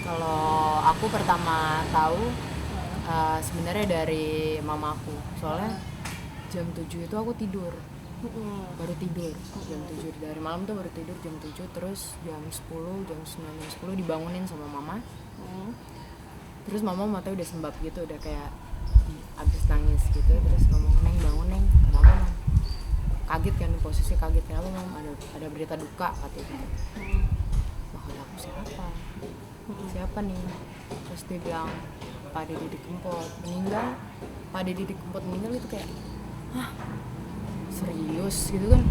Kalau aku pertama tahu sebenarnya dari mamaku. Soalnya jam 7 itu aku tidur. Baru tidur jam 7 dari malam tuh, baru tidur jam 7, terus jam 9 jam 10 dibangunin sama mama. Terus mama matanya udah sembab gitu, udah kayak abis nangis gitu. Terus ngomong, "Neng, bangun Neng, kenapa Mam?" Kaget kan, posisi kaget, "Kenapa Mam? Ada berita duka," katanya. Wah, kata aku, siapa nih? Terus dia bilang, "Pak Deddy Kempot meninggal." Pak Deddy Kempot meninggal itu kayak, hah, serius gitu kan?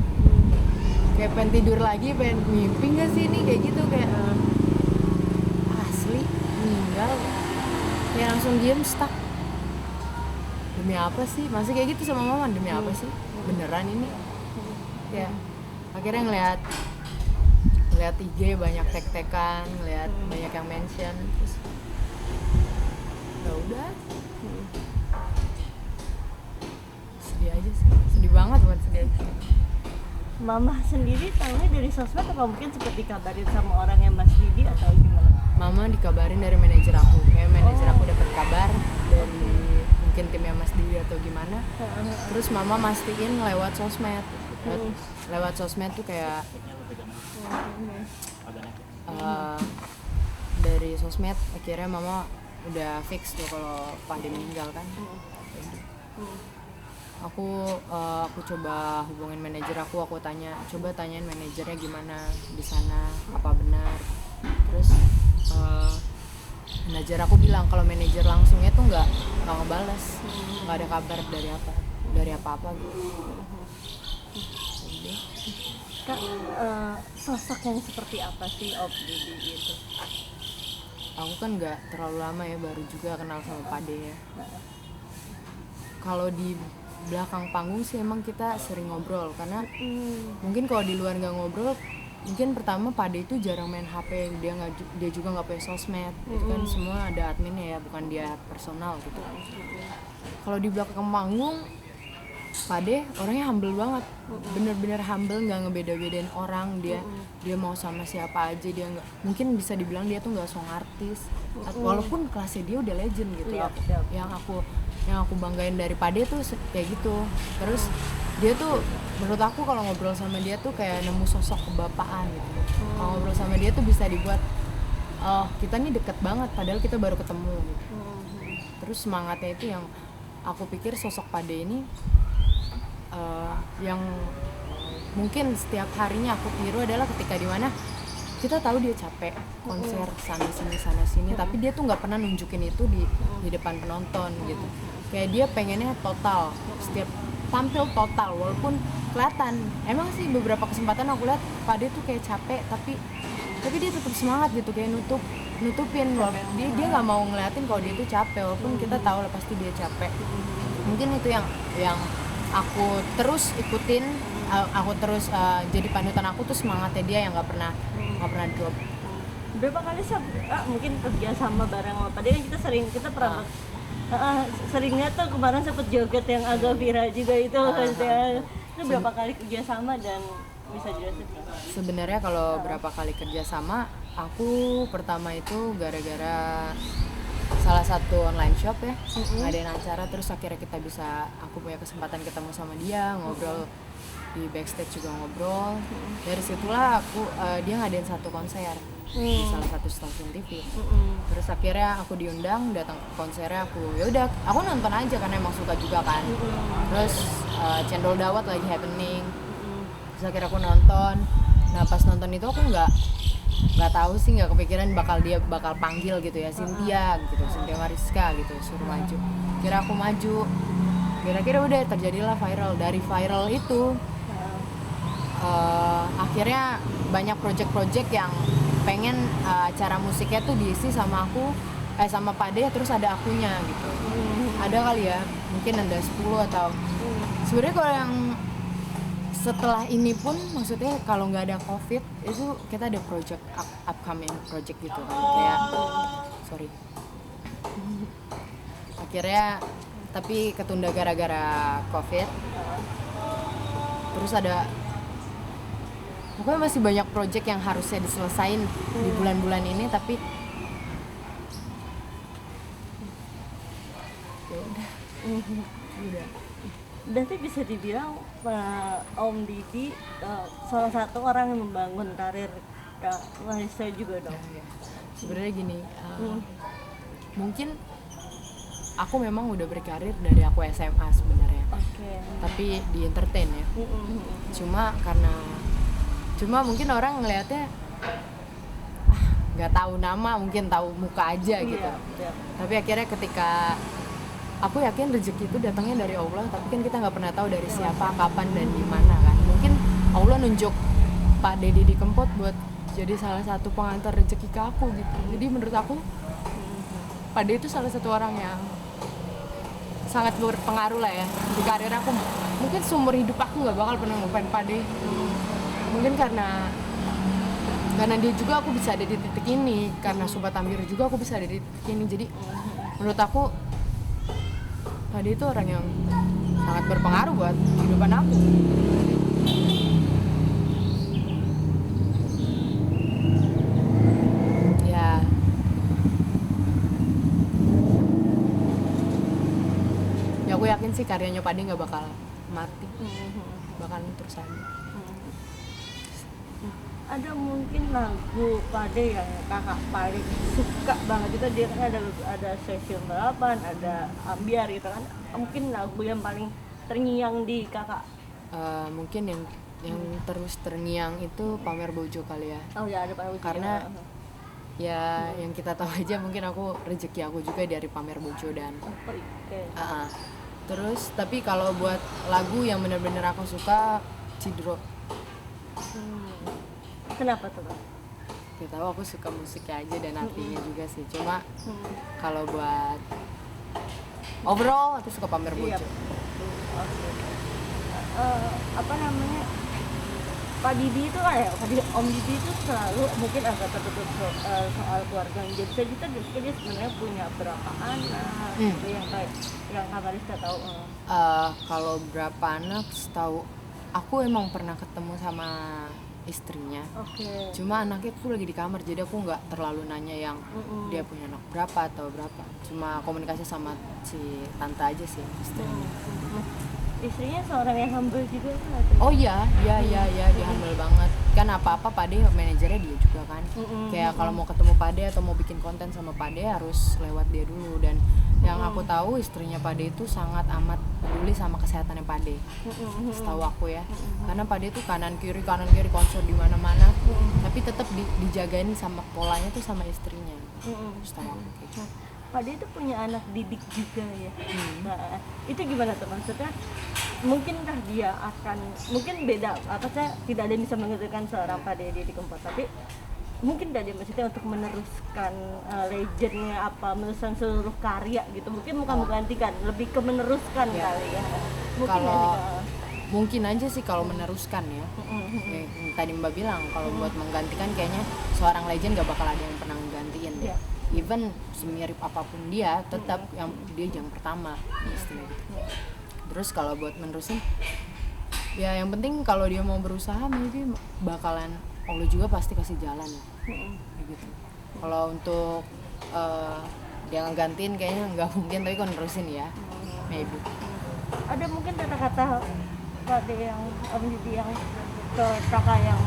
Kayak pengen tidur lagi, pengen mimpi nggak sih ini, kayak gitu, kayak asli meninggal. Kayak langsung diem, stuck. Demi apa sih? Masih kayak gitu sama mama, demi apa sih? Beneran ini? Ya, akhirnya ngeliat IG banyak tek-tekan, ngeliat banyak yang mention, terus ya udah, sedih aja sih, sedih banget, bukan sedih aja. Mama sendiri tahunya dari sosmed atau mungkin sempat dikabarin sama orang yang Mas Didi atau gimana? Mama dikabarin dari manajer aku, kayak manajer aku dapat kabar dari mungkin timnya Mas Didi atau gimana. Terus mama mastiin lewat sosmed. Lewat sosmed tuh kayak dari sosmed akhirnya mama udah fix tuh kalau Pak Deddy meninggal kan. Aku coba hubungin manajer aku tanyain manajernya gimana di sana, apa benar. Terus manajer aku bilang kalau manajer langsungnya tuh nggak ngebales, nggak ada kabar dari apa-apa gitu. Kak, sosok yang seperti apa sih Om Didi gitu? Aku kan nggak terlalu lama ya, baru juga kenal sama Pade ya. Kalau di belakang panggung sih emang kita sering ngobrol, karena mungkin kalau di luar nggak ngobrol, mungkin pertama Pade itu jarang main HP, dia juga nggak punya sosmed, itu kan semua ada adminnya ya, bukan dia personal gitu. Kalau di belakang panggung Pade orangnya humble banget, bener-bener humble, nggak ngebeda-bedain orang. Dia mau sama siapa aja, dia nggak, mungkin bisa dibilang dia tuh nggak song artis, walaupun kelasnya dia udah legend gitu. Yang aku banggain dari Pade tuh kayak gitu. Terus dia tuh menurut aku kalau ngobrol sama dia tuh kayak nemu sosok kebapaan gitu. Kalau ngobrol sama dia tuh bisa dibuat, oh kita nih deket banget padahal kita baru ketemu gitu. Terus semangatnya itu yang aku pikir sosok Pade ini yang mungkin setiap harinya aku tiru adalah ketika dimana kita tahu dia capek konser sana sini, tapi dia tuh nggak pernah nunjukin itu di depan penonton gitu. Kayak dia pengennya total, setiap tampil total, walaupun kelihatan emang sih beberapa kesempatan aku lihat Pade tuh kayak capek, tapi dia tetap semangat gitu, kayak nutupin dia nggak mau ngeliatin kalau dia tuh capek, walaupun kita tahu lah pasti dia capek. Mungkin itu yang aku terus ikutin, aku terus jadi panutan aku tuh semangatnya dia yang nggak pernah drop. Berapa kali sih mungkin kerja sama bareng sama Pade kan kita pernah seringnya tuh kemarin sempet joget yang agak viral juga itu itu berapa kali kerja sama dan bisa jelasin? Sebenarnya kalau berapa kali kerja sama, aku pertama itu gara-gara salah satu online shop ya, ngadain acara, terus akhirnya aku punya kesempatan ketemu sama dia, ngobrol di backstage juga ngobrol. Dari situlah dia ngadain satu konser di salah satu stasiun TV. Terus akhirnya aku diundang datang ke konsernya, aku nonton aja karena emang suka juga kan. Terus Cendol Dawet lagi happening, terus akhirnya aku nonton. Nah pas nonton itu aku nggak tahu sih, nggak kepikiran dia bakal panggil gitu ya, Cynthia Mariska gitu, suruh maju. Kira aku maju, kira-kira udah terjadilah viral. Dari viral itu akhirnya banyak project-project yang pengen acara musiknya tuh diisi sama Pade, terus ada akunya gitu. Ada kali ya, mungkin ada 10 atau sebenarnya kalau yang setelah ini pun, maksudnya kalau nggak ada COVID itu kita ada project upcoming project gitu kan, kayak akhirnya tapi ketunda gara-gara COVID. Terus ada pokoknya masih banyak project yang harusnya diselesain di bulan-bulan ini, tapi ya udah. Berarti bisa dibilang Om Didi salah satu orang yang membangun karir Mahesa juga dong. Ya. Sebenarnya gini, mungkin aku memang udah berkarir dari aku SMA sebenarnya. Tapi di entertain ya. Cuma mungkin orang ngelihatnya nggak tahu nama, mungkin tahu muka aja gitu. Tapi akhirnya ketika aku yakin rezeki itu datangnya dari Allah, tapi kan kita nggak pernah tahu dari siapa, kapan, dan di mana kan. Mungkin Allah nunjuk Pak Deddy Kempot buat jadi salah satu pengantar rezeki ke aku gitu. Jadi menurut aku Pak Deddy itu salah satu orang yang sangat berpengaruh lah ya di karir aku. Mungkin seumur hidup aku nggak bakal pernah ngelupain Pak Deddy. Mungkin karena dia juga aku bisa ada di titik ini, karena Sobat Ambir juga aku bisa ada di titik ini. Jadi menurut aku Pak Deddy itu orang yang sangat berpengaruh buat kehidupan aku. Ya aku yakin sih karyanya Pak Deddy nggak bakal mati, bakal terus ada. Ada mungkin lagu Pak Deddy yang kakak paling suka banget itu, dia kan ada Stasiun Balapan, ada Ambiar gitu kan. Mungkin lagu yang paling terngiang di kakak? Mungkin yang terus terngiang itu Pamer Bojo kali ya. Oh ya, ada Pamer Bojo. Karena ya yang kita tahu aja, mungkin aku rezeki aku juga dari Pamer Bojo dan terus tapi kalau buat lagu yang benar-benar aku suka, Cidro. Kenapa tuh, Bang? Gak tahu, aku suka musiknya aja dan artinya juga sih. Cuma kalau buat overall aku suka Pamer Bojo. Apa namanya, Pak Didi itu kan ya, Om Didi itu selalu mungkin agak tertutup soal keluarga. Jadi kita dia sebenarnya punya berapa anak gitu, yang kayak yang Kak Kalista tahu. Kalau berapa anak setahu aku emang pernah ketemu sama istrinya. Cuma anaknya tuh lagi di kamar, jadi aku nggak terlalu nanya yang dia punya anak berapa atau berapa. Cuma komunikasi sama si tante aja sih, istrinya. Istrinya seorang yang humble juga kan? Oh iya, dia humble banget. Kan apa-apa Pak Deddy manajernya dia juga kan. Kayak kalau mau ketemu Pak Deddy atau mau bikin konten sama Pak Deddy harus lewat dia dulu. Dan yang aku tahu istrinya Pak Deddy itu sangat amat peduli sama kesehatannya Pak Deddy. Setahu aku ya. Karena Pak Deddy itu kanan kiri konser di mana-mana. Tapi tetap dijagain sama polanya tuh sama istrinya. Setahu aku gitu. Pak Deddy itu punya anak didik juga ya. Nah, itu gimana tuh maksudnya? Mungkinkah dia akan, mungkin beda, saya tidak ada yang bisa mengertikan seorang Pak Deddy Kempot, tapi mungkin tidak dia maksudnya untuk meneruskan legendnya, meneruskan seluruh karya gitu. Mungkin bukan menggantikan, lebih ke meneruskan kali ya. Mungkin aja sih kalau meneruskan ya. Tadi Mbak bilang kalau buat menggantikan kayaknya seorang legend gak bakal ada yang pernah menggantiin deh. Even semirip apapun dia, tetap dia yang pertama istilah gitu. Terus kalau buat menerusin, ya yang penting kalau dia mau berusaha, maybe bakalan Allah juga pasti kasih jalan gitu. Kalau untuk dia ngegantiin kayaknya nggak mungkin, tapi kalau nerusin ya maybe. Ada mungkin kata-kata Pak Deddy yang Om Didi yang ke kakak yang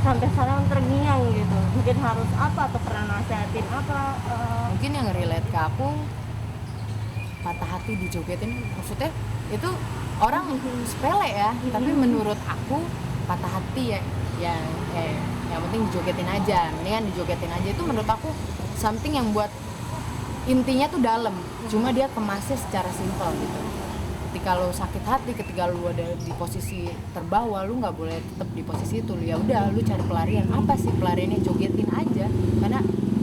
sampai sekarang terngiang gitu, mungkin harus apa atau pernah nasihatin apa? Mungkin yang relate ke aku, patah hati dijogetin, maksudnya itu orang sepele ya, tapi menurut aku patah hati yang penting dijogetin aja, mendingan dijogetin aja. Itu menurut aku something yang buat intinya tuh dalam, cuma dia kemasnya secara simpel gitu. Ketika lo sakit hati, ketika lo ada di posisi terbawah, lo nggak boleh tetap di posisi itu. Ya udah, lo cari pelarian. Apa sih pelariannya? Jogetin aja. Karena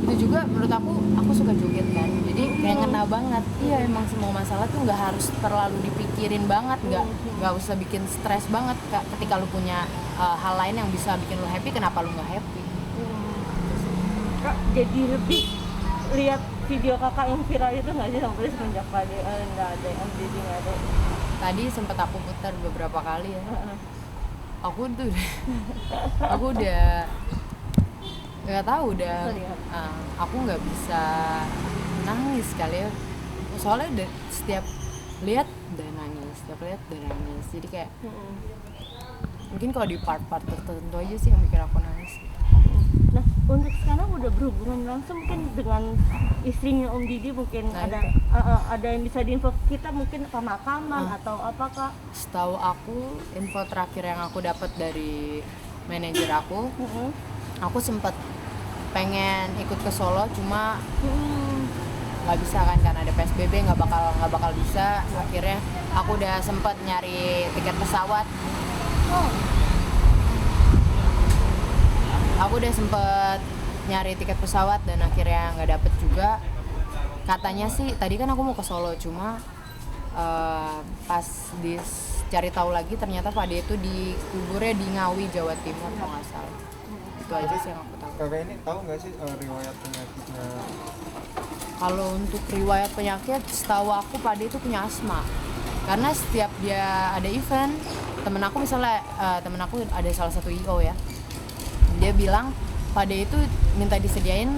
itu juga menurut aku suka joget kan. Jadi kayak ngena banget. Iya, emang semua masalah tuh nggak harus terlalu dipikirin banget, nggak usah bikin stres banget. Ketika lo punya hal lain yang bisa bikin lo happy, kenapa lo nggak happy? Kak, jadi lebih lihat video kakak yang viral itu nggak sih sampai semenjak Pak Deddy nggak ada yang Didi nggak ada? Tadi sempat aku putar beberapa kali ya. aku tuh aku udah nggak tahu udah aku nggak bisa nangis kali ya, soalnya setiap lihat udah nangis, jadi kayak mungkin kalau di part-part tertentu aja sih yang bikin aku nangis. Nah, untuk sekarang udah berhubungan langsung mungkin dengan istrinya Om Didi mungkin ada yang bisa diinfo kita mungkin pemakaman atau apa Kak? Setahu aku info terakhir yang aku dapat dari manajer aku sempat pengen ikut ke Solo cuma nggak bisa kan karena ada PSBB, nggak bakal bisa. Akhirnya aku udah sempat nyari tiket pesawat. Aku udah sempet nyari tiket pesawat dan akhirnya nggak dapet juga. Katanya sih tadi kan aku mau ke Solo cuma pas cari tahu lagi ternyata Pak D itu dikuburnya di Ngawi, Jawa Timur kalau nggak salah. Itu aja sih yang aku tahu. Kakak ini tahu nggak sih riwayat penyakitnya? Kalau untuk riwayat penyakit, setahu aku Pak D itu punya asma. Karena setiap dia ada event, temen aku ada salah satu IO ya. Dia bilang Pak D itu minta disediain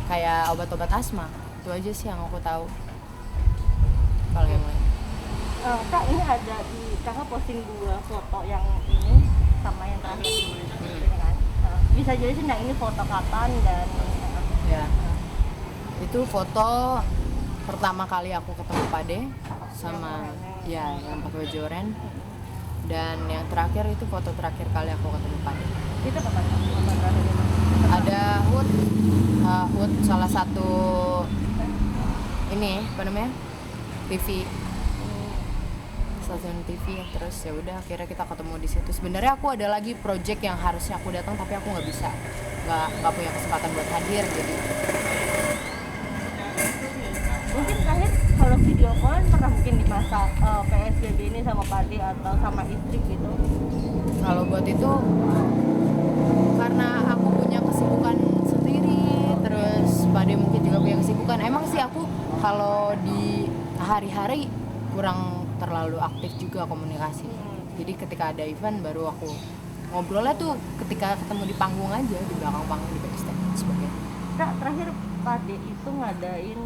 kayak obat-obat asma. Itu aja sih yang aku tahu. Kalau yang lain. Kak, ini ada di kakak posting 2 foto yang ini sama yang terakhir ini kan. Bisa jelasin nggak ini foto kapan dan ya. Itu foto pertama kali aku ketemu Pak D sama ya yang pakai baju oranye. Dan yang terakhir itu foto terakhir kali aku ketemu Pak D. Itu kapan? Ada Hood salah satu ini apa namanya TV, stasiun TV. Terus ya udah akhirnya kita ketemu di situ. Sebenarnya aku ada lagi project yang harusnya aku datang tapi aku nggak bisa, nggak punya kesempatan buat hadir jadi. Mungkin terakhir kalau video call pernah mungkin di masa PSBB ini sama Pak D atau sama istri gitu? Kalau buat itu karena aku punya kesibukan sendiri, terus Pak D mungkin juga punya kesibukan. Emang sih aku kalau di hari-hari kurang terlalu aktif juga komunikasi. Jadi ketika ada event baru aku ngobrolnya tuh ketika ketemu di panggung aja, di belakang panggung, di backstage dan sebagainya. Kak, terakhir Pak D itu ngadain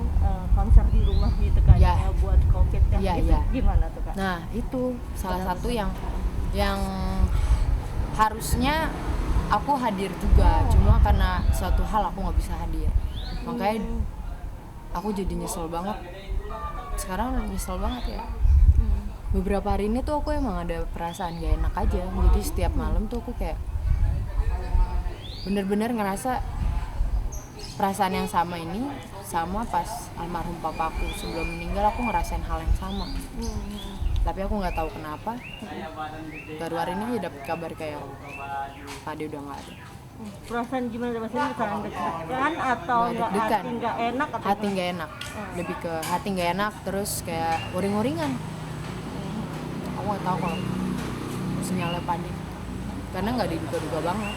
konser di rumah gitu kan ya buat COVID kan. Itu gimana tuh Kak? Nah, itu salah satu yang harusnya aku hadir juga, cuma karena suatu hal aku nggak bisa hadir. Makanya aku jadi nyesel banget. Sekarang nyesel banget ya. Beberapa hari ini tuh aku emang ada perasaan gak enak aja. Jadi setiap malam tuh aku kayak bener-bener ngerasa perasaan yang sama ini sama pas almarhum papaku sebelum meninggal, aku ngerasain hal yang sama. Tapi aku nggak tahu kenapa. Baru hari ini aja dapet kabar kayak Pak D udah nggak ada. Perasaan gimana maksudnya? Perasaan deg-degan atau hati nggak enak? Hati nggak enak. Lebih ke hati nggak enak, terus kayak uring-uringan. Aku nggak tahu kalau sinyalnya Pak D karena nggak diduga-duga banget.